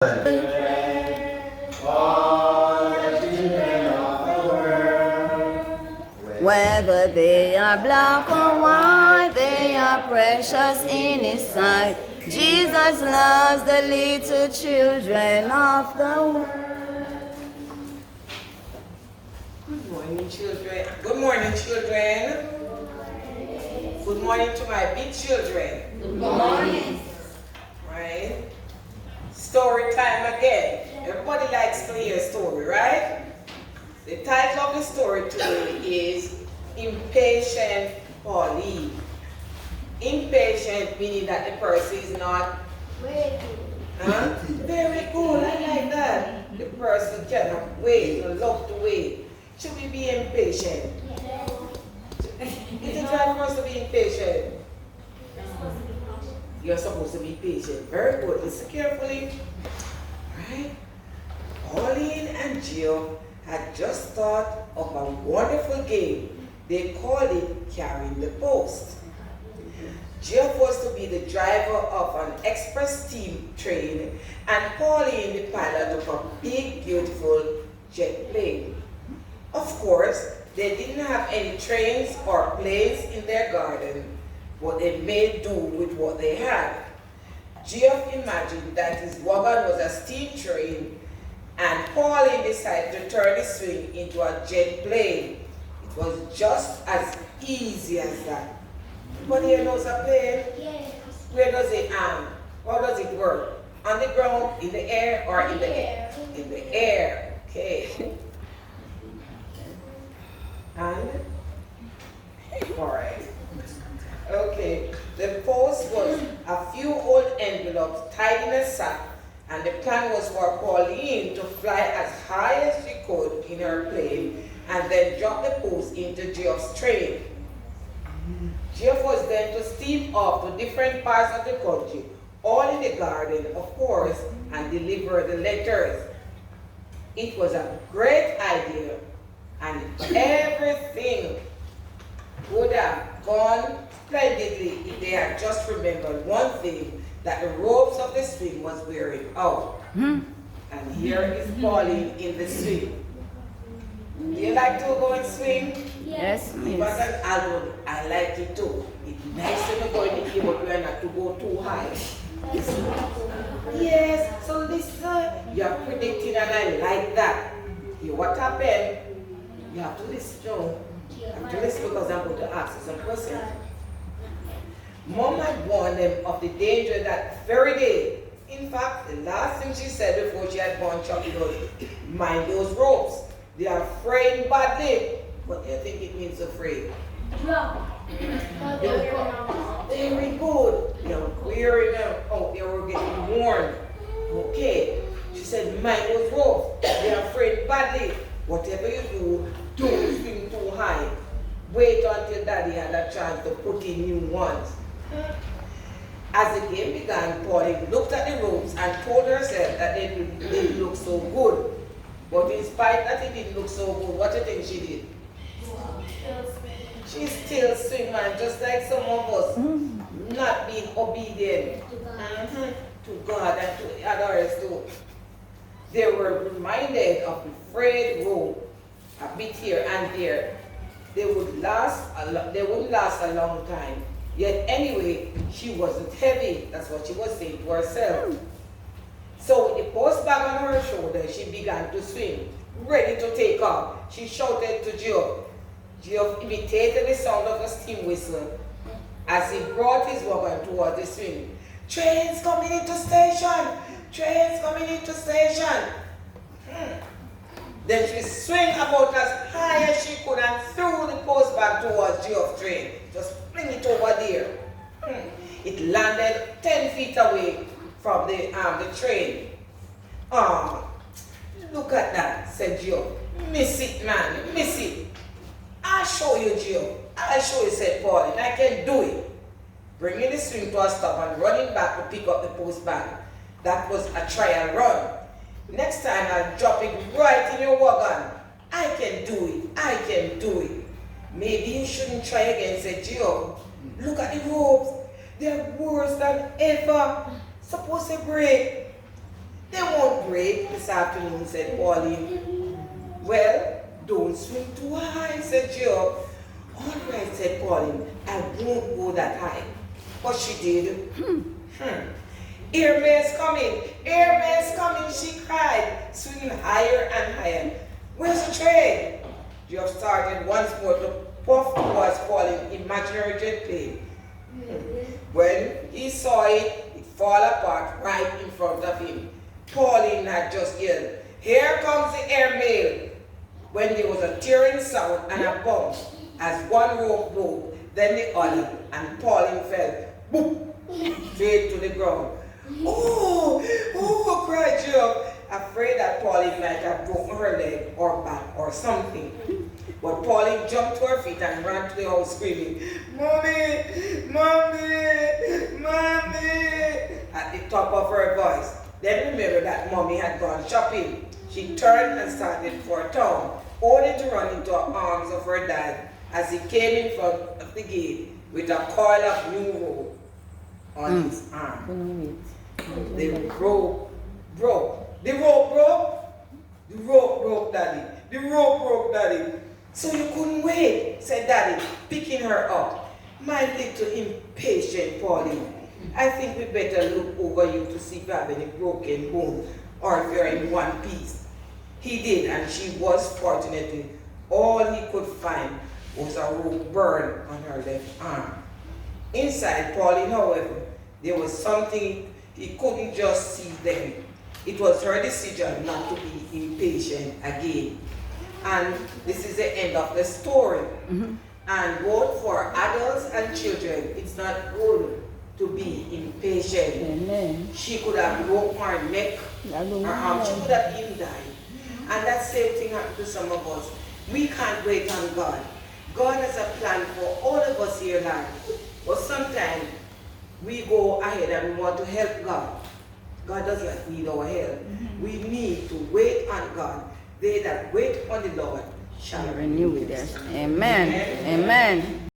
Whether they are black or white, they are precious in His sight. Jesus loves the little children of the world. Good morning, children. Good morning, children. Good morning to my big children. Good morning. Right? Story time again. Everybody likes to hear a story, right? The title of the story today is Impatient Pauline. Impatient meaning that the person is not waiting. Very good, I like that. The person cannot wait or love to wait. Should we be impatient? Yes. Is it right for us to be impatient? You're supposed to be patient. Very good. Listen carefully. Right? Pauline and Gio had just thought of a wonderful game. They called it Carrying the Post. Gio was to be the driver of an express steam train, and Pauline the pilot of a big, beautiful jet plane. Of course, they didn't have any trains or planes in their garden, but they made do with what they had. Geoff imagined that his wagon was a steam train, and Pauline decided to turn his swing into a jet plane. It was just as easy as that. Anybody here knows a plane? Yes. Where does it how does it work? On the ground, in the air, or in the air? In the air. Okay. And alright. Okay. The post was a few old envelopes tied in a sack, and the plan was for Pauline to fly as high as she could in her plane and then drop the post into Geoff's train. Geoff was then to steam off to different parts of the country, all in the garden, of course, and deliver the letters. It was a great idea, and everything would have gone splendidly if they had just remembered one thing, that the ropes of the swing was wearing out. And here is Pauline in the swing. Do you like to go and swing? Yes, But miss. I like it too. It's nice to go in the game, but we're not to go too high. Yes, so listen, you're predicting, and I like that. Hear what happened? You have to listen, Joe. You have to listen because I'm going to ask you some questions. Mom had warned them of the danger that very day. In fact, the last thing she said before she had gone shopping was, mind those ropes. They are fraying badly. What do you think it means afraid? Drop. Very good. You're wearing them out. They were getting worn. Okay. She said, mind those ropes. They are fraying badly. Whatever you do, don't swing too high. Wait until Daddy had a chance to put in new ones. As the game began, Pauline looked at the ropes and told herself that they didn't look so good. But in spite that it didn't look so good, what do you think she did? She still swing, man, just like some of us, not being obedient to God and to others too. They were reminded of the frayed rope, a bit here and there. They wouldn't last a long time. Yet anyway, she wasn't heavy. That's what she was saying to herself. So with the post bag on her shoulder, she began to swing, ready to take off. She shouted to Geoff. Geoff imitated the sound of a steam whistle as he brought his wagon towards the swing. Trains coming into station! Trains coming into station! Then she swung about as high as she could and threw the post bag towards Geoff's train. Just fling it over there. It landed 10 feet away from the train. Look at that, said Geoff. Miss it, man, miss it. I'll show you, Geoff. I'll show you, said Pauline. I can do it. Bringing the swing to a stop and running back to pick up the post bag. That was a trial run. Next time I'll drop it right in your wagon. I can do it. I can do it. Maybe you shouldn't try again, said Geoff. Look at the ropes. They're worse than ever. Suppose they break. They break this afternoon, said Pauline. Well, don't swim too high, said Joe. All right, said Pauline, I won't go that high. But she did. Airman's coming, airman's coming, she cried, swinging higher and higher. Where's the train? Joe started once more to puff towards Pauline's imaginary jet plane. When he saw it fall apart right in front of him. Pauline had just yelled, "Here comes the airmail!" When there was a tearing sound and a bump as one rope broke, then the other, and Pauline fell, boop, straight to the ground. Oh, cried Joe, afraid that Pauline might have broken her leg or back or something. But Pauline jumped to her feet and ran to the house screaming, "Mommy, Mommy, Mommy," at the top of her voice. Then remembered that Mommy had gone shopping. She turned and started for town, only to run into the arms of her dad as he came in front of the gate with a coil of new rope on his arm. The rope broke. The rope broke? The rope broke, Daddy. The rope broke, Daddy. So you couldn't wait, said Daddy, picking her up. My little impatient Pauline. I think we better look over you to see if you have any broken bones or if you're in one piece. He did, and she was fortunately. All he could find was a rope burn on her left arm. Inside Pauline, however, there was something he couldn't just see then. It was her decision not to be impatient again. And this is the end of the story. And both for adults and children, it's not good to be impatient. Amen. She could have broken her neck, her arm, she could have even died. And that same thing happened to some of us. We can't wait on God. God has a plan for all of us here in life. But sometimes we go ahead and we want to help God. God does not need our help. We need to wait on God. They that wait on the Lord shall renew their strength. Amen. Amen.